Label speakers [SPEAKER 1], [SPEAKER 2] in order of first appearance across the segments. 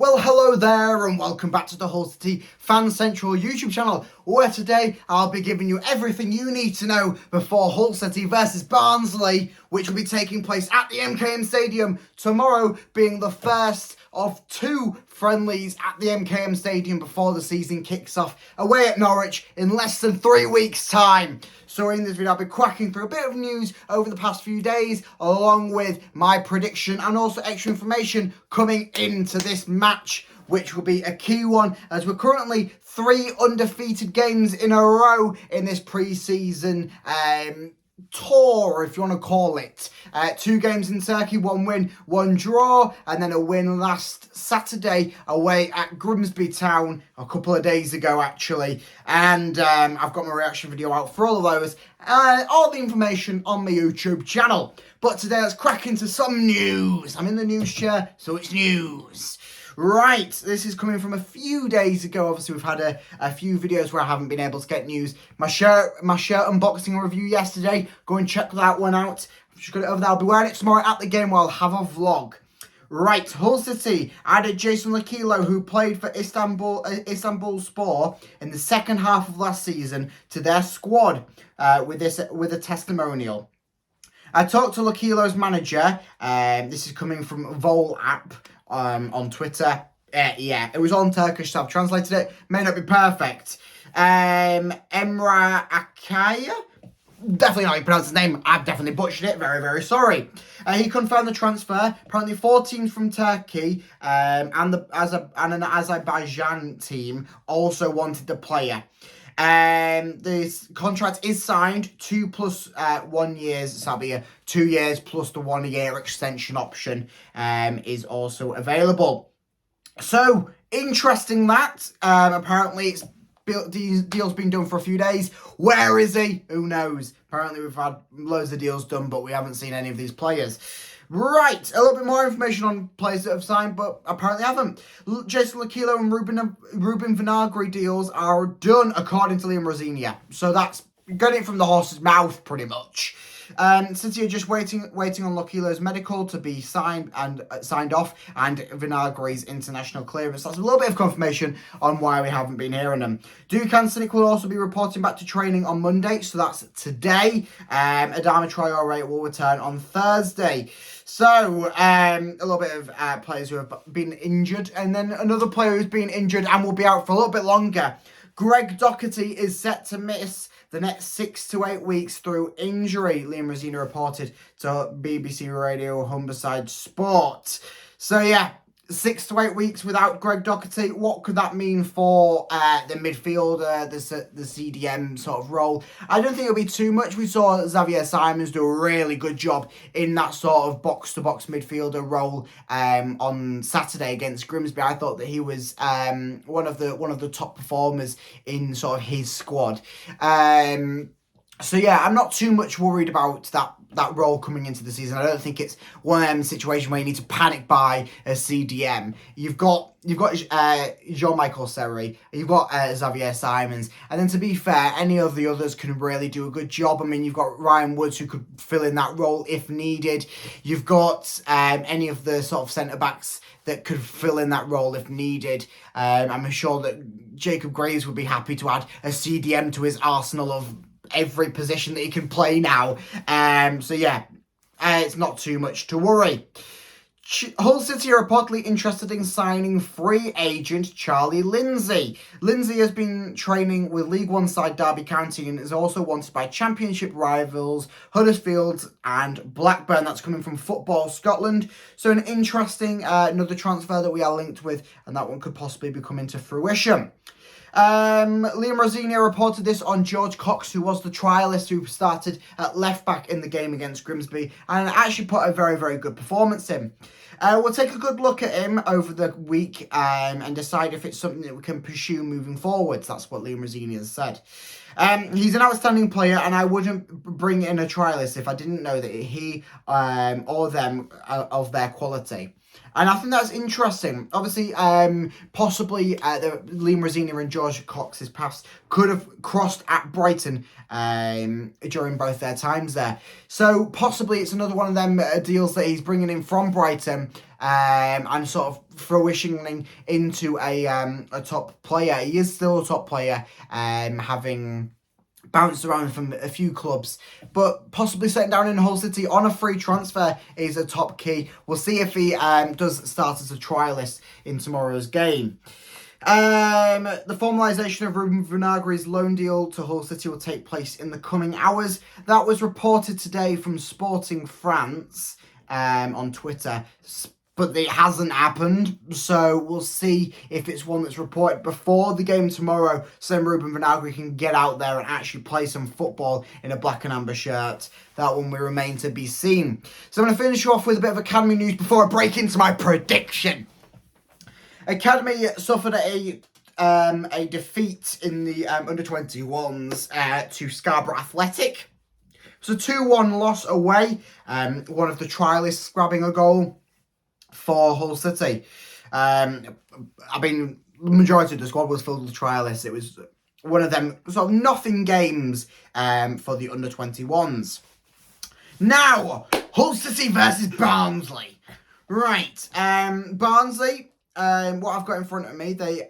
[SPEAKER 1] Well, hello there and welcome back to the Hull City Fan Central YouTube channel, where today I'll be giving you everything you need to know before Hull City versus Barnsley, which will be taking place at the MKM Stadium tomorrow, being the first of two friendlies at the MKM Stadium before the season kicks off away at Norwich in less than 3 weeks' time. So in this video, I'll be cracking through a bit of news over the past few days, along with my prediction and also extra information coming into this match, which will be a key one, as we're currently 3 undefeated games in a row in this pre-season tour, if you want to call it. 2 games in Turkey, 1 win, 1 draw, and then a win last Saturday away at Grimsby Town a couple of days ago, actually. And I've got my reaction video out for all of those. All the information on my YouTube channel. But today, let's crack into some news. I'm in the news chair, so it's news. Right, this is coming from a few days ago. Obviously, we've had a few videos where I haven't been able to get news. My shirt unboxing review yesterday. Go and check that one out. I've just got it over there. I'll be wearing it tomorrow at the game while I'll have a vlog. Right, Hull City added Jason Lakilo, who played for Istanbulspor in the second half of last season, to their squad with a testimonial. I talked to Lakilo's manager. This is coming from Vol app. On Twitter. Yeah, it was on Turkish, so I've translated it. May not be perfect. Emrah Akaya? Definitely not how you pronounce his name. I've definitely butchered it. Very, very sorry. He confirmed the transfer. Apparently 4 teams from Turkey and an Azerbaijan team also wanted the player. This contract is signed 2 plus 1 years. So that'll be 2 years plus the 1 year extension option is also available. So interesting that apparently it's deal's been done for a few days. Where is he? Who knows? Apparently we've had loads of deals done, but we haven't seen any of these players. Right, a little bit more information on players that have signed, but apparently haven't. Jason Lakilo and Ruben Vinagre deals are done, according to Liam Rosenior. So that's getting it from the horse's mouth, pretty much. Since you're just waiting on Lakilo's medical to be signed off, and Vinagre's international clearance. That's a little bit of confirmation on why we haven't been hearing them. Dukan Sinik will also be reporting back to training on Monday, so that's today. Adama Traore will return on Thursday. So, a little bit of players who have been injured, and then another player who's been injured and will be out for a little bit longer. Greg Doherty is set to miss the next 6 to 8 weeks through injury, Liam Rosenior reported to BBC Radio Humberside Sport. So yeah, 6 to 8 weeks without Greg Doherty. What could that mean for the midfielder, the CDM sort of role? I don't think it'll be too much. We saw Xavier Simons do a really good job in that sort of box-to-box midfielder role on Saturday against Grimsby. I thought that he was one of the top performers in sort of his squad. So yeah, I'm not too much worried about that role coming into the season. I don't think it's one of them situations where you need to panic buy a CDM. You've got Jean-Michael Serry, you've got Xavier Simons, and then to be fair, any of the others can really do a good job. I mean, you've got Ryan Woods who could fill in that role if needed. You've got any of the sort of centre-backs that could fill in that role if needed. I'm sure that Jacob Graves would be happy to add a CDM to his arsenal of every position that he can play now. So yeah, it's not too much to worry. Hull City are reportedly interested in signing free agent Charlie Lindsay. Lindsay has been training with League One side Derby County and is also wanted by Championship rivals Huddersfield and Blackburn. That's coming from Football Scotland. So an interesting another transfer that we are linked with, and that one could possibly be coming to fruition. Liam Rosenior reported this on George Cox, who was the trialist who started at left back in the game against Grimsby and actually put a very, very good performance in. We'll take a good look at him over the week and decide if it's something that we can pursue moving forwards. That's what Liam Rosenior has said. He's an outstanding player, and I wouldn't bring in a trialist if I didn't know that he or them are of their quality. And I think that's interesting. Obviously, possibly Liam Rosina and George Cox's paths could have crossed at Brighton during both their times there. So possibly it's another one of them deals that he's bringing in from Brighton and sort of fruitioning into a top player. He is still a top player, having bounced around from a few clubs, but possibly setting down in Hull City on a free transfer is a top key. We'll see if he does start as a trialist in tomorrow's game. The formalisation of Ruben Vinagre's loan deal to Hull City will take place in the coming hours. That was reported today from Sporting France on Twitter, but it hasn't happened, so we'll see if it's one that's reported before the game tomorrow, so then Ruben Vinagre can get out there and actually play some football in a black and amber shirt. That one will remain to be seen. So I'm going to finish off with a bit of academy news before I break into my prediction. Academy suffered a defeat in the under-21s to Scarborough Athletic. It was a 2-1 loss away, one of the trialists grabbing a goal for Hull City. The majority of the squad was filled with trialists. It was one of them sort of nothing games for the under-21s. Now, Hull City versus Barnsley. Right, Barnsley, what I've got in front of me, they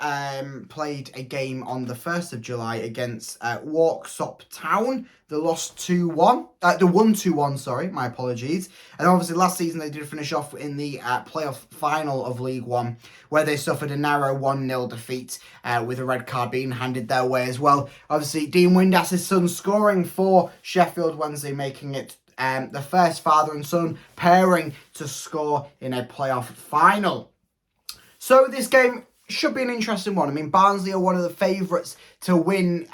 [SPEAKER 1] played a game on the 1st of July against Walksop Town. They lost 2-1. They won 2-1, sorry, my apologies. And obviously last season they did finish off in the playoff final of League One, where they suffered a narrow 1-0 defeat with a red card being handed their way as well. Obviously, Dean Windass's son scoring for Sheffield Wednesday, making it the first father and son pairing to score in a playoff final. So this game should be an interesting one. I mean, Barnsley are one of the favourites to win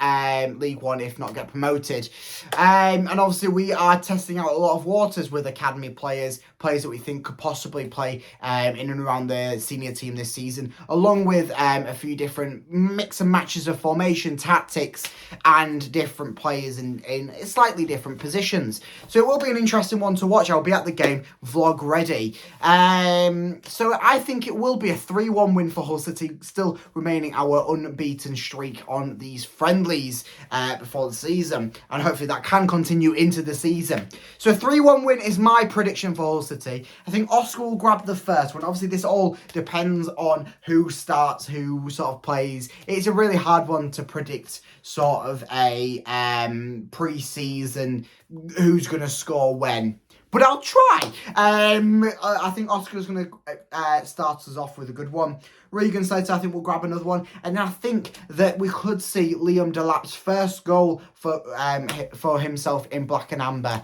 [SPEAKER 1] League One, if not get promoted. And obviously we are testing out a lot of waters with academy players that we think could possibly play in and around the senior team this season, along with a few different mix and matches of formation, tactics, and different players in slightly different positions. So it will be an interesting one to watch. I'll be at the game, vlog ready. So I think it will be a 3-1 win for Hull City, still remaining our unbeaten streak on these friendlies before the season, and hopefully that can continue into the season. So a 3-1 win is my prediction for Hull City. I think Oscar will grab the first one. Obviously this all depends on who starts, who sort of plays. It's a really hard one to predict sort of a pre-season who's going to score when. But I'll try. I think Oscar's going to start us off with a good one. Regan Slater, I think, will grab another one. And I think that we could see Liam Delap's first goal for himself in black and amber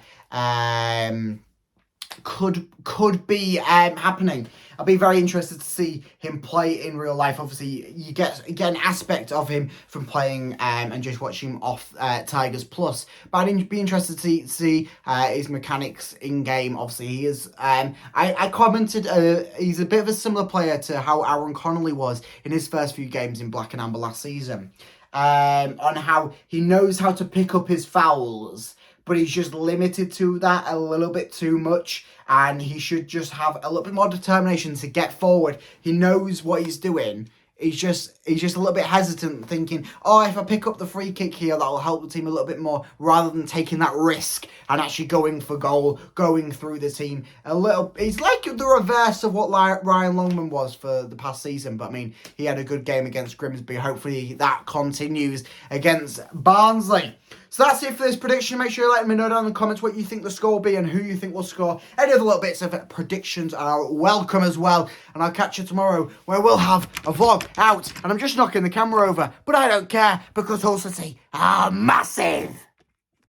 [SPEAKER 1] could be happening. I'll be very interested to see him play in real life. Obviously, you get an aspect of him from playing and just watching him off Tigers Plus. But I'd be interested to see his mechanics in game. Obviously, he is. I commented he's a bit of a similar player to how Aaron Connolly was in his first few games in Black and Amber last season. On how he knows how to pick up his fouls, but he's just limited to that a little bit too much, and he should just have a little bit more determination to get forward. He knows what he's doing. He's just a little bit hesitant, thinking, oh, if I pick up the free kick here, that'll help the team a little bit more, rather than taking that risk and actually going for goal, going through the team a little. He's like the reverse of what Ryan Longman was for the past season, but I mean, he had a good game against Grimsby. Hopefully that continues against Barnsley. So that's it for this prediction. Make sure you let me know down in the comments what you think the score will be and who you think will score. Any other little bits of predictions are welcome as well. And I'll catch you tomorrow, where we'll have a vlog out. And I'm just knocking the camera over, but I don't care, because Hull City are massive.